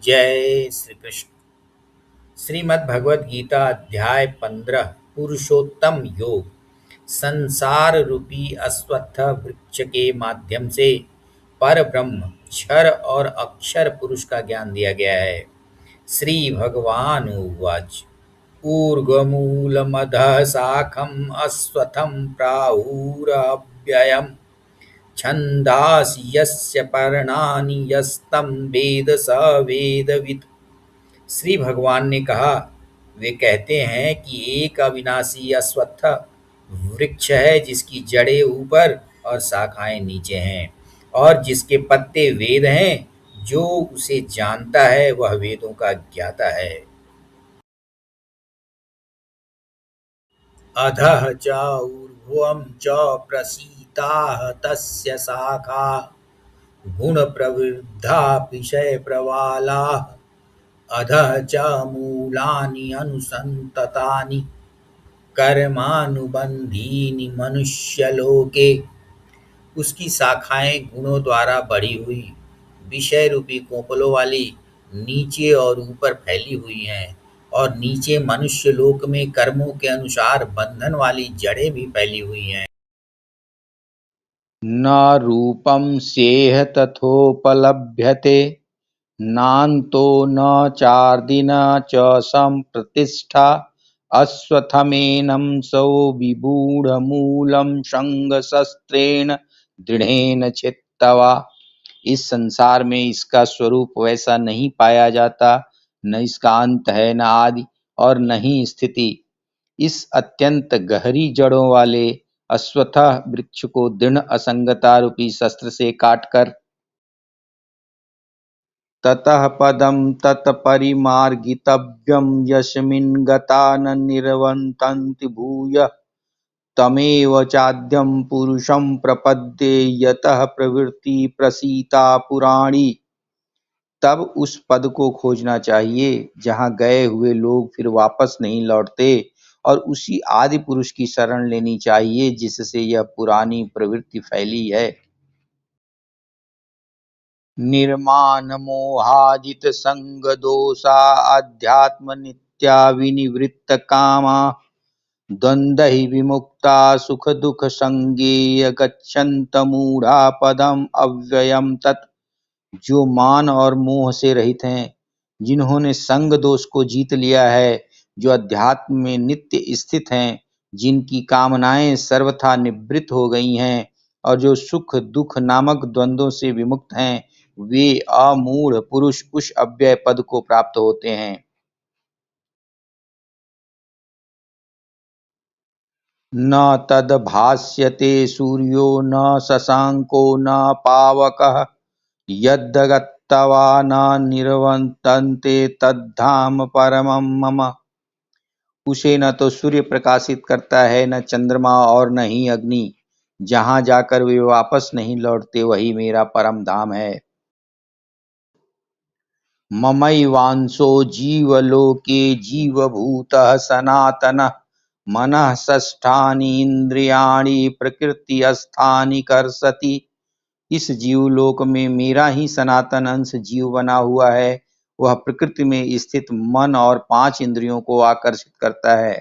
जय श्री कृष्ण। श्रीमद् भगवद गीता अध्याय 15 पुरुषोत्तम योग। संसार रूपी अश्वत्थ वृक्ष के माध्यम से पर ब्रह्म क्षर और अक्षर पुरुष का ज्ञान दिया गया है। श्री भगवान उवाच ऊर्ध्वमूलमधः शाखम् अश्वत्थं प्राहुरव्ययम् छन्दांसि यस्य पर्णानि यस्तं वेद स वेदवित्। श्री भगवान ने कहा, वे कहते हैं कि एक अविनाशी अश्वत्थ वृक्ष है जिसकी जड़ें ऊपर और शाखाएं नीचे हैं और जिसके पत्ते वेद हैं। जो उसे जानता है वह वेदों का ज्ञाता है। अधः च ऊर्ध्वं च प्रसीताः तस्य शाखा गुणप्रवृद्धा विषयप्रवालाः अधः च मूलानि अनुसन्ततानि कर्मानुबंधीनि मनुष्यलोके। उसकी शाखाएं गुणों द्वारा बढ़ी हुई विषय रूपी कोपलों वाली नीचे और ऊपर फैली हुई हैं और नीचे मनुष्य लोक में कर्मों के अनुसार बंधन वाली जड़ें भी फैली हुई हैं। न रूपं स्येह तथोपलभ्यते नान्तो न चार्दि न च सम्प्रतिष्ठा अश्वत्थमेनं सौ विगूढमूलं शंगशस्त्रेण दृढ़ेन छित्त्वा। इस संसार में इसका स्वरूप वैसा नहीं पाया जाता, न इसका अंत है, न आदि और न ही स्थिति। इस अत्यंत गहरी जड़ों वाले अश्वत्थ वृक्ष को दृढ़ असंगता रूपी शस्त्र से काटकर ततः पदं तत्परिमार्गितव्यं यस्मिन् गता न निवर्तन्ति भूयः तमेव चाद्यं पुरुषं प्रपद्ये यतः प्रवृत्ति प्रसीता पुराणी। तब उस पद को खोजना चाहिए जहाँ गए हुए लोग फिर वापस नहीं लौटते, और उसी आदि पुरुष की शरण लेनी चाहिए जिससे यह पुरानी प्रवृत्ति फैली है। निर्माण मोहाजित संग दोषा अध्यात्म नित्या विनिवृत्त कामा द्वंद्व विमुक्ता सुख दुख संगे गच्छन्त मूढ़ा पदम अव्ययम तत्। जो मान और मोह से रहित हैं, जिन्होंने संग दोष को जीत लिया है, जो अध्यात्म में नित्य स्थित हैं, जिनकी कामनाएं सर्वथा निवृत्त हो गई हैं और जो सुख दुख नामक द्वंद्वों से विमुक्त हैं, वे अमूढ़ पुरुष उस अव्यय पद को प्राप्त होते हैं। न तद्भास्यते सूर्यो न शशांको न पावकः यद्गत्वा न निवर्तन्ते तद्धाम परमं मम। उसे न तो सूर्य प्रकाशित करता है, न चंद्रमा और न ही अग्नि। जहाँ जाकर वे वापस नहीं लौटते वही मेरा परम धाम है। ममैवांशो जीवलोके जीवभूतः सनातनः मनः षष्ठानि इंद्रियाणि प्रकृतिस्थानि कर्षति। इस जीवलोक में मेरा ही सनातन अंश जीव बना हुआ है। वह प्रकृति में स्थित मन और 5 इंद्रियों को आकर्षित करता है।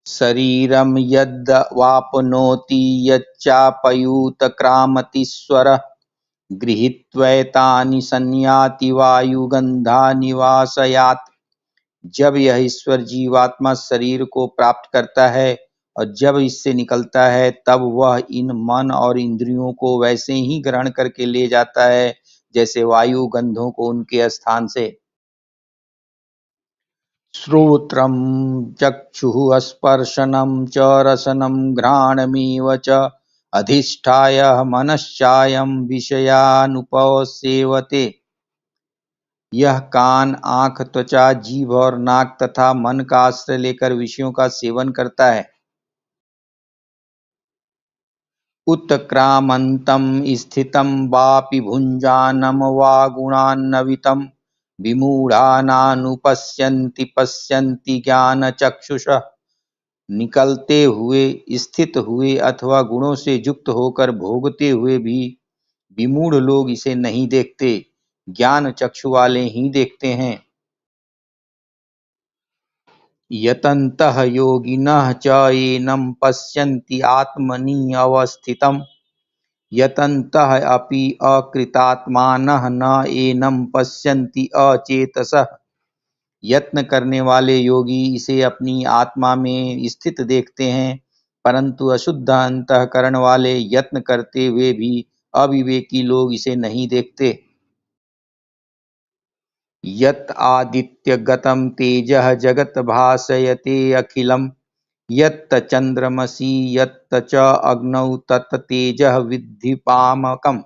शरीरम यद् वापनोति यच्चापयूत क्रामतीश्वरः गृहीत्वैतानि संयाति वायुगंधा निवासयात्। जब यह ईश्वर जीवात्मा शरीर को प्राप्त करता है और जब इससे निकलता है, तब वह इन मन और इंद्रियों को वैसे ही ग्रहण करके ले जाता है जैसे वायु गंधों को उनके स्थान से। श्रोत्रं चक्षुः स्पर्शनं च रसनं घ्राणमेव च अधिष्ठाय मनश्चायं विषयानुपसेवते। यह कान, आँख, त्वचा, जीभ और नाक तथा मन का आश्रय लेकर विषयों का सेवन करता है। उत्क्रामन्तं स्थितं वापि भुञ्जानं वा गुणान्नवितं विमूढानानुपश्यन्ति पश्यन्ति ज्ञानचक्षुषः। निकलते हुए, स्थित हुए अथवा गुणों से युक्त होकर भोगते हुए भी विमूढ़ लोग इसे नहीं देखते। ज्ञान चक्षु वाले ही देखते हैं। यतन्तः योगिनः च एनं पश्यन्ति आत्मनि अवस्थितम् यतन्तः अपि अकृतात्मानः न एनं पश्यन्ति अचेतसः। यत्न करने वाले योगी इसे अपनी आत्मा में स्थित देखते हैं, परंतु अशुद्ध अंतःकरण वाले यत्न करते हुए भी अविवेकी लोग इसे नहीं देखते। यत् आदित्यगतं तेजः जगत् भासयते अखिलम् यत् चंद्रमसि यत् च अग्नौ तत् तेजः विद्धि पामकम्।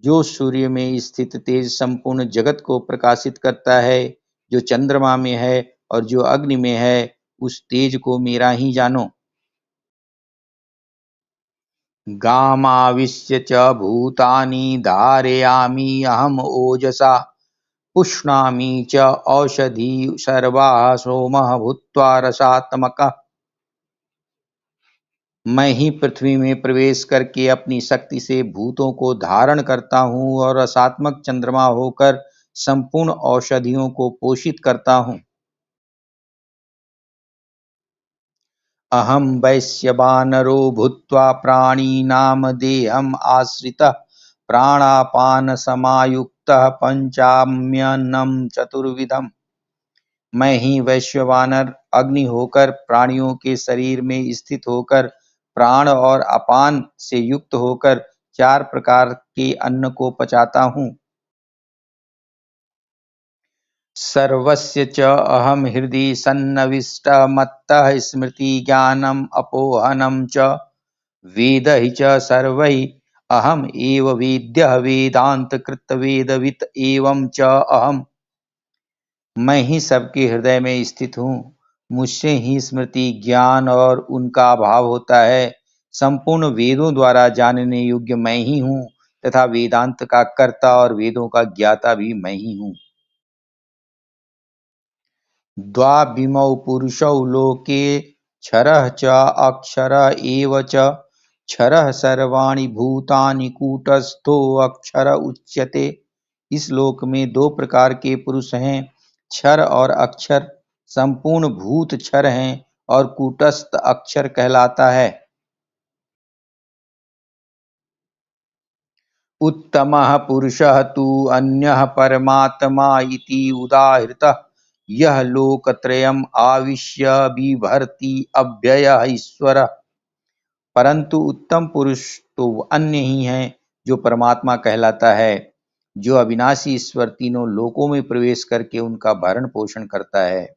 जो सूर्य में स्थित तेज संपूर्ण जगत को प्रकाशित करता है, जो चंद्रमा में है और जो अग्नि में है, उस तेज को मेरा ही जानो। गामाविश्य च भूतानि धारयामि अहम ओजसा पुष्णामि च औषधि सर्वाः सोमः भूत्वा रसात्मकः। मैं ही पृथ्वी में प्रवेश करके अपनी शक्ति से भूतों को धारण करता हूँ और रसात्मक चंद्रमा होकर संपूर्ण औषधियों को पोषित करता हूँ। अहं वैश्यवानरो भूत्वा प्राणिनां देहम् आश्रितः प्राणापानसमायुक्तः पञ्चाम्यन्नं चतुर्विधम्। मैं ही वैश्यवानर अग्नि होकर प्राणियों के शरीर में स्थित होकर प्राण और अपान से युक्त होकर 4 प्रकार के अन्न को पचाता हूँ। सर्वस्य च अहं हृदि सन्निविष्टः मत्तः स्मृति ज्ञानम् अपोहनं च वेदैः च सर्वैः अहम् एव वेद्यः वेदांत कृत वेदवित् एवं च अहम्। मैं ही सबके हृदय में स्थित हूँ, मुझसे ही स्मृति ज्ञान और उनका अभाव होता है। संपूर्ण वेदों द्वारा जानने योग्य मैं ही हूँ तथा वेदांत का कर्ता और वेदों का ज्ञाता भी मैं ही हूँ। द्वाविमौ पुरुषौ लोके क्षरः च अक्षर एव च क्षरः सर्वाणि भूतानि कूटस्थो अक्षर उच्यते। इस लोक में 2 प्रकार के पुरुष हैं, क्षर और अक्षर। संपूर्ण भूत क्षर हैं और कूटस्थ अक्षर कहलाता है। उत्तमः पुरुषः तु अन्यः परमात्मा इति उदाहृतः यह लोकत्रयम् आविश्य बिभर्ति अव्ययः ईश्वरः। परंतु उत्तम पुरुष तो अन्य ही है जो परमात्मा कहलाता है, जो अविनाशी ईश्वर तीनों लोकों में प्रवेश करके उनका भरण पोषण करता है।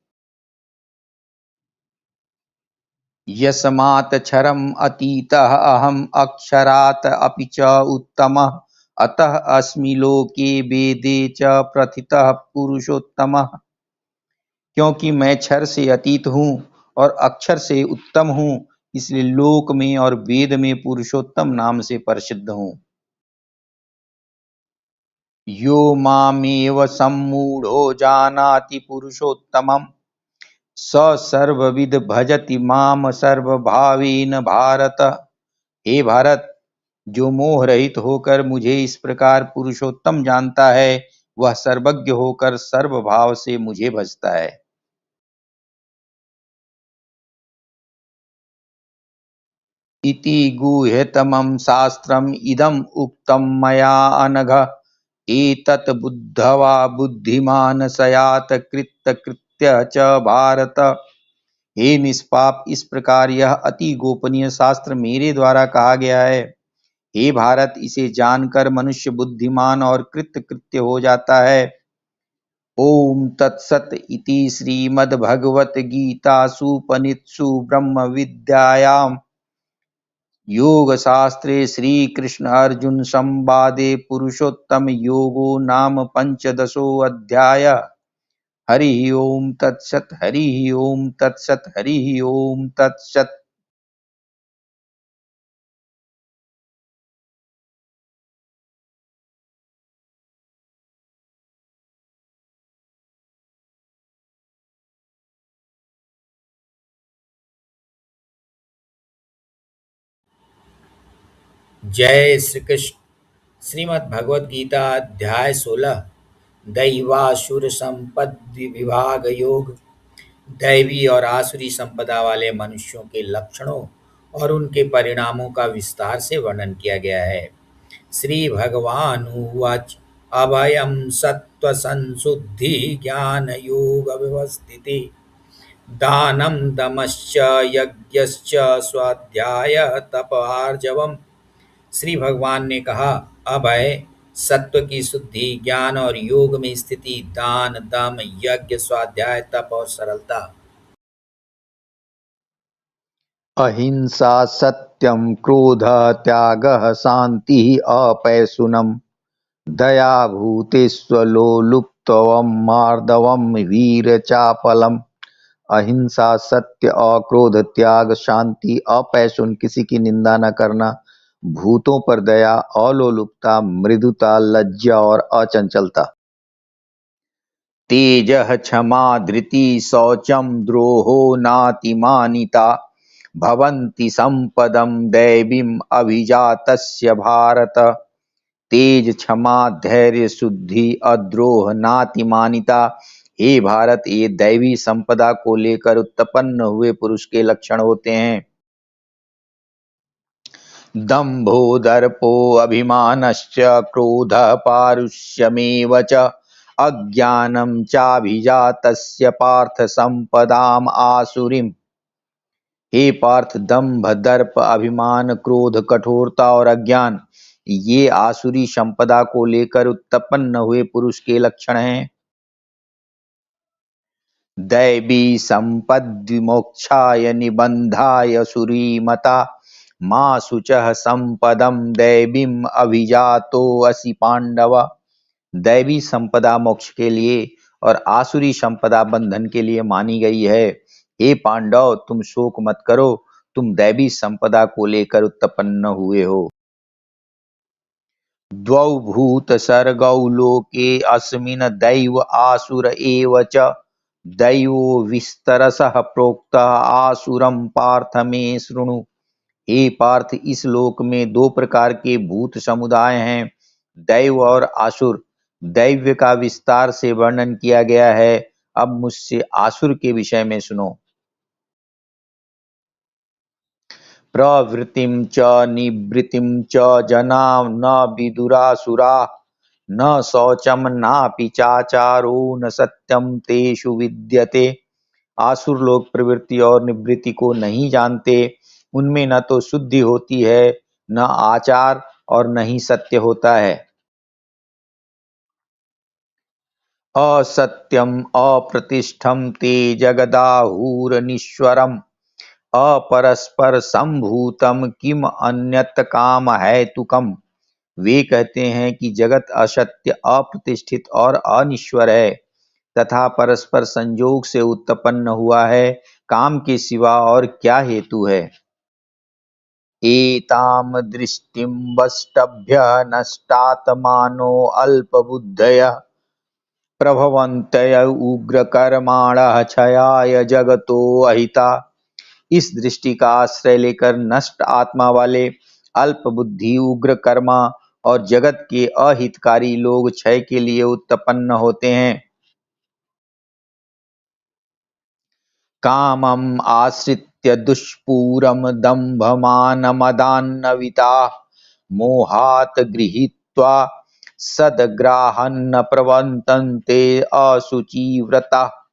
यस्मात् क्षरम् अतीतः अहम् अक्षरात् अपि च उत्तमः अतः अस्मि लोके वेदे च प्रथितः पुरुषोत्तमः। क्योंकि मैं क्षर से अतीत हूँ और अक्षर से उत्तम हूँ, इसलिए लोक में और वेद में पुरुषोत्तम नाम से प्रसिद्ध हूँ। यो मामेव सम्मूढ़ो जानाति पुरुषोत्तमम् स सर्वविद भजति माम सर्वभावेन भारत। हे भारत, जो मोह रहित होकर मुझे इस प्रकार पुरुषोत्तम जानता है, वह सर्वज्ञ होकर सर्वभाव से मुझे भजता है। इति गुह्यतमं शास्त्रम् इदम् उक्तं मया अनघ एतत् बुद्ध्वा बुद्धिमान् स्यात् कृतकृत्यः च भारत। हे निष्पाप, इस प्रकार यह अति गोपनीय शास्त्र मेरे द्वारा कहा गया है। हे भारत, इसे जानकर मनुष्य बुद्धिमान और कृतकृत्य हो जाता है। ओम तत्सत इति श्रीमद्भगवद्गीतासूपनिषत्सु ब्रह्म विद्यायां योगशास्त्रे श्रीकृष्ण अर्जुन संवादे पुरुषोत्तम योगो नाम पंचदशोऽध्यायः। हरि ओम तत्सत, हरि ओम तत्सत, हरि ओम तत्सत। जय श्री कृष्ण। श्रीमद् भगवद गीता अध्याय 16 दैवासुर संपत्ति विभाग योग। दैवी और आसुरी संपदा वाले मनुष्यों के लक्षणों और उनके परिणामों का विस्तार से वर्णन किया गया है। श्री भगवान उवाच अभयम सत्व संशुद्धि ज्ञान योग व्यवस्थिति दानं दमश्च यज्ञश्च स्वाध्याय तप आर्जवम्। श्री भगवान ने कहा, अभय, सत्व की शुद्धि, ज्ञान और योग में स्थिति, दान, दम, यज्ञ, स्वाध्याय, तप और सरलता। अहिंसा सत्यम क्रोध त्यागः शांतिः अपैशुनम् दया भूतेष्वलोलुप्त्वं मार्दवम् वीरचापलम्। अहिंसा सत्य अक्रोध त्याग शांति अपैशुन किसी की निंदा न करना, भूतों पर दया अलोलुपता मृदुता लज्जा और अचंचलता। तेजः क्षमा धृति शौचम द्रोहो नातिमानिता भवन्ति संपदं दैवीम् अभिजातस्य भारत। तेज क्षमा धैर्य शुद्धि अद्रोह नातिमानिता, हे भारत, ये दैवी संपदा को लेकर उत्पन्न हुए पुरुष के लक्षण होते हैं। दंभो दर्पो अभिमानश्च क्रोध पारुष्यमेव च अज्ञानं चाभिजातस्य पार्थ संपदाम आसुरीम। हे पार्थ, दंभ दर्प अभिमान क्रोध कठोरता और अज्ञान ये आसुरी संपदा को लेकर उत्पन्न हुए पुरुष के लक्षण हैं। दैवी संपद्विमोक्षाय निबंधाय सुरीमता मां शुचः संपदम दैवीम अभिजातो असि पांडव। दैवी संपदा मोक्ष के लिए और आसुरी संपदा बंधन के लिए मानी गई है। हे पांडव, तुम शोक मत करो, तुम दैवी संपदा को लेकर उत्पन्न हुए हो। द्वौ भूत सर्गौ लोके अस्मिन् दैव आसुर एव च दैवो विस्तरसः प्रोक्तः आसुरं पार्थ मे शृणु। हे पार्थ, इस लोक में दो प्रकार के भूत समुदाय हैं, दैव और आसुर। दैव का विस्तार से वर्णन किया गया है, अब मुझसे आसुर के विषय में सुनो। प्रवृत्तिं च निवृत्तिं च जना न विदुरासुरा न शौचम नापि चाचारो न सत्यम तेषु विद्यते। आसुर लोग प्रवृत्ति और निवृत्ति को नहीं जानते, उनमें न तो शुद्धि होती है, न आचार और न ही सत्य होता है। असत्यम अप्रतिष्ठम ते जगदाहुरनीश्वरम अपरस्पर संभूतम किम अन्यत काम हेतुकम। वे कहते हैं कि जगत असत्य अप्रतिष्ठित और अनिश्वर है तथा परस्पर संयोग से उत्पन्न हुआ है, काम के सिवा और क्या हेतु है। एताम दृष्टिम वष्टभ्य नष्टात्मानो अल्पबुद्धयः प्रभवन्त्य उग्रकर्माणः क्षयाय जगतो अहिता। इस दृष्टि का आश्रय लेकर नष्ट आत्मा वाले अल्प बुद्धि उग्र कर्मा और जगत के अहितकारी लोग क्षय के लिए उत्पन्न होते हैं। कामम आश्रित्य दुष्पूरम दंभमानमदान्नविता मोहात गृहीत्वा सदग्राहन्न प्रवर्तन्ते असुचिव्रता।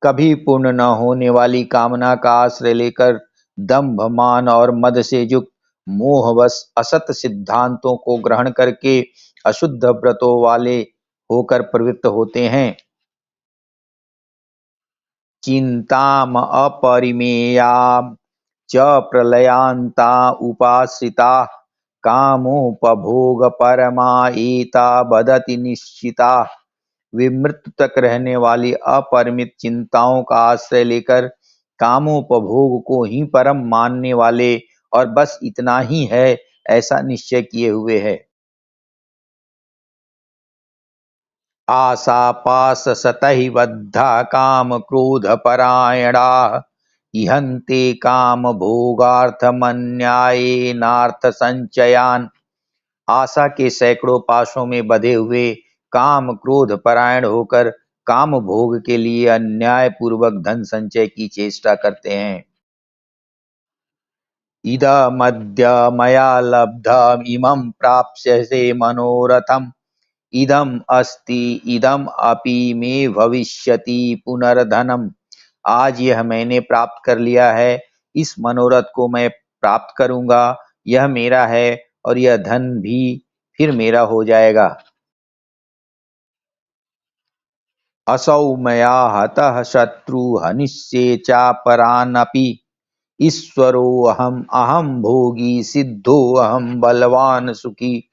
कभी पूर्ण न होने वाली कामना का आश्रय लेकर दंभ मान और मद से युक्त मोहवश असत सिद्धांतों को ग्रहण करके अशुद्ध व्रतों वाले होकर प्रवृत्त होते हैं। चिंताम अपरिमेयाम च प्रलयांता उपाश्रिता कामोपभोग परमा एता बदति निश्चिता। वे मृत्यु तक रहने वाली अपरिमित चिंताओं का आश्रय लेकर कामोपभोग को ही परम मानने वाले और बस इतना ही है ऐसा निश्चय किए हुए है। आशा पाश सतहि बद्धा काम क्रोध परायणा इहन्ते काम भोगार्थमन्यायेनार्थ संचयान। आशा के सैकड़ों पाशों में बंधे हुए काम क्रोध परायण होकर काम भोग के लिए अन्याय पूर्वक धन संचय की चेष्टा करते हैं। इदमद्य मया लब्धम् इमं प्राप्स्यसे मनोरथम् इदम् अस्ति इदम् अपि मे भविष्यति पुनर्धनम्। आज यह मैंने प्राप्त कर लिया है, इस मनोरथ को मैं प्राप्त करूंगा, यह मेरा है और यह धन भी फिर मेरा हो जाएगा। असौ मया हतः शत्रु हनिष्ये चापरानपि ईश्वरोऽहम् अहम भोगी सिद्धोऽहम् बलवान सुखी।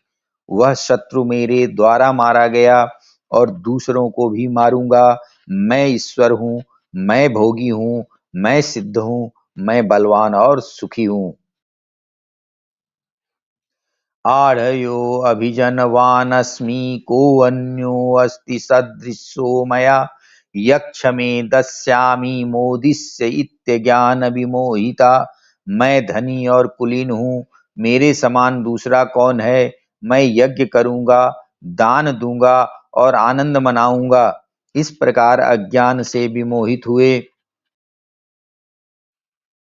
वह शत्रु मेरे द्वारा मारा गया और दूसरों को भी मारूंगा। मैं ईश्वर हूँ, मैं भोगी हूँ, मैं सिद्ध हूँ, मैं बलवान और सुखी हूँ। आढ़यो अभिजनवानस्मि को अन्यो अस्ति सदृशो मया यक्ष में दस्यामि मोदिष्य इत्यज्ञान विमोहिता। मैं धनी और कुलीन हूँ, मेरे समान दूसरा कौन है। मैं यज्ञ करूंगा, दान दूंगा और आनंद मनाऊंगा। इस प्रकार अज्ञान से विमोहित हुए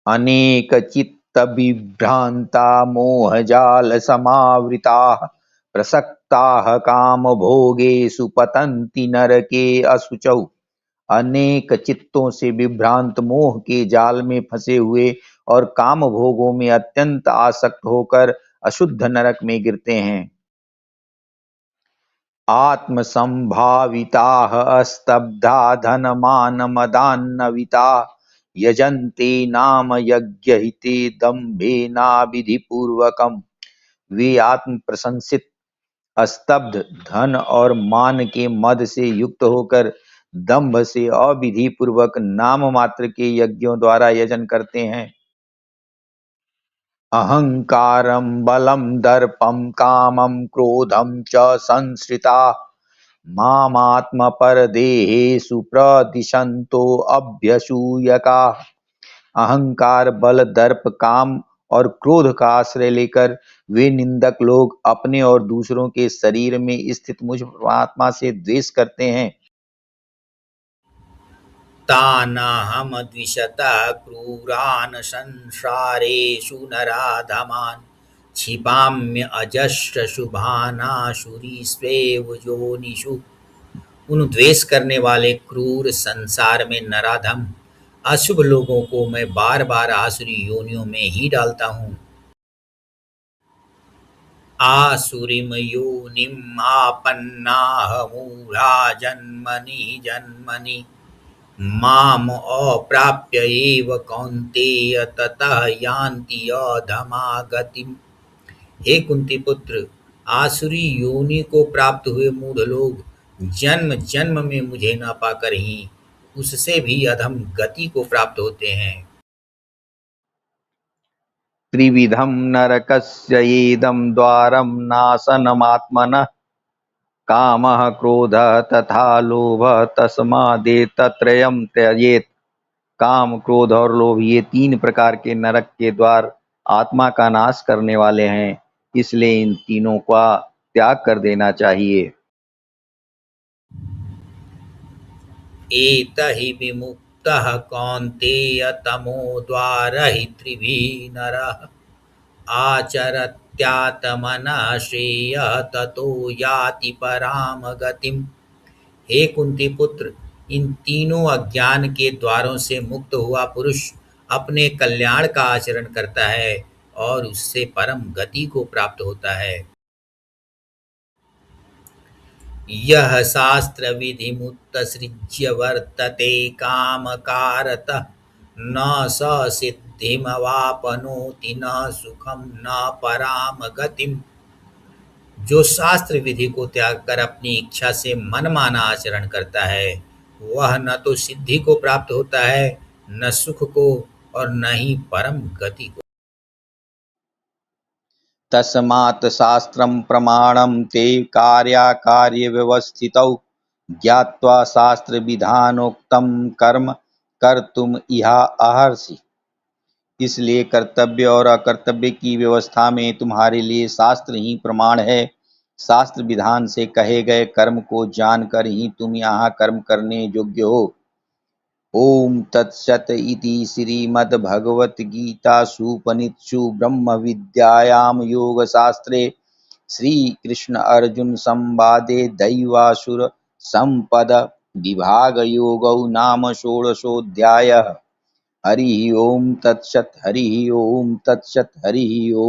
अनेक चित्त विभ्रांता मोहजाल समावृताः प्रसक्ताः काम भोगेषु पतन्ति नरके असुचौ। अनेक चित्तों से विभ्रांत मोह के जाल में फंसे हुए और काम भोगों में अत्यंत आसक्त होकर अशुद्ध नरक में गिरते हैं। आत्म संभाविताः स्तब्धा धनमान मदान्नविता यजन्ते नाम यज्ञहिते दम्भेना विधि पूर्वकम्। वे आत्म प्रशंसित, स्तब्ध, धन और मान के मद से युक्त होकर दंभ से अविधि पूर्वक नाम मात्र के यज्ञों द्वारा यजन करते हैं। अहंकारं बलं दर्पं कामं क्रोधं च संश्रिता मामात्मपरदेहेषु प्रदिशन्तो अभ्यसूयका। अहंकार, बल, दर्प, काम और क्रोध का आश्रय लेकर वे निंदक लोग अपने और दूसरों के शरीर में स्थित मुझ परमात्मा से द्वेष करते हैं। तानाहमद्विषतः क्रूरान् संसारेषु नराधमान् क्षिपाम्य अजस्रशुभानाशुरीष्वेव योनिषु। उन द्वेष करने वाले क्रूर संसार में नराधम अशुभ लोगों को मैं बार बार आसुरी योनियों में ही डालता हूँ। आसुरीं योनिम् आपन्नाः मूढा जन्मनि जन्मनि माम अप्राप्य एव कौन्तेय ततः यान्ति अधमागतिम्। हे कुंती पुत्र, आसुरी योनि को प्राप्त हुए मूढ़ लोग जन्म जन्म में मुझे न पाकर ही उससे भी अधम गति को प्राप्त होते हैं। त्रिविधं नरकस्य येदं द्वारं नाशनमात्मनः कामः क्रोधः तथा लोभः तस्मादेतत्त्रयं त्यजेत्। काम, क्रोध और लोभ, ये तीन प्रकार के नरक के द्वार आत्मा का नाश करने वाले हैं, इसलिए इन तीनों का त्याग कर देना चाहिए। एतहि विमुक्तः कौन्तेय तमोद्वारैः त्रिभिः नरः आचरत्यात्मनः श्रेयः ततो याति पराम गतिम्। हे कुंती पुत्र, इन तीनों अज्ञान के द्वारों से मुक्त हुआ पुरुष अपने कल्याण का आचरण करता है और उससे परम गति को प्राप्त होता है। यह शास्त्र विधि मुत्तसृज्य वर्तते कामकारतः न स सिद्धिमवापनोति न सुखम न पराम गतिम। जो शास्त्र विधि को त्याग कर अपनी इच्छा से मनमाना आचरण करता है वह न तो सिद्धि को प्राप्त होता है, न सुख को और न ही परम गति को। तस्मात् शास्त्रं प्रमाणं ते कार्याकार्यव्यवस्थितौ ज्ञात्वा शास्त्रविधानोक्तं कर्म कर्तुम् इहार्हसि। इसलिए कर्तव्य और अकर्तव्य की व्यवस्था में तुम्हारे लिए शास्त्र ही प्रमाण है। शास्त्र विधान से कहे गए कर्म को जानकर ही तुम यहाँ कर्म करने योग्य हो। ओम तत्सत इति श्रीमद्भगवद्गीतासूपनिषत्सु ब्रह्मविद्यायां योगशास्त्रे श्रीकृष्ण अर्जुन संवादे दैवासुर संपद विभागयोगो नाम षोडशोऽध्यायः। हरि ओम तत्सत्, हरि ओम तत्सत्, हरि ओम।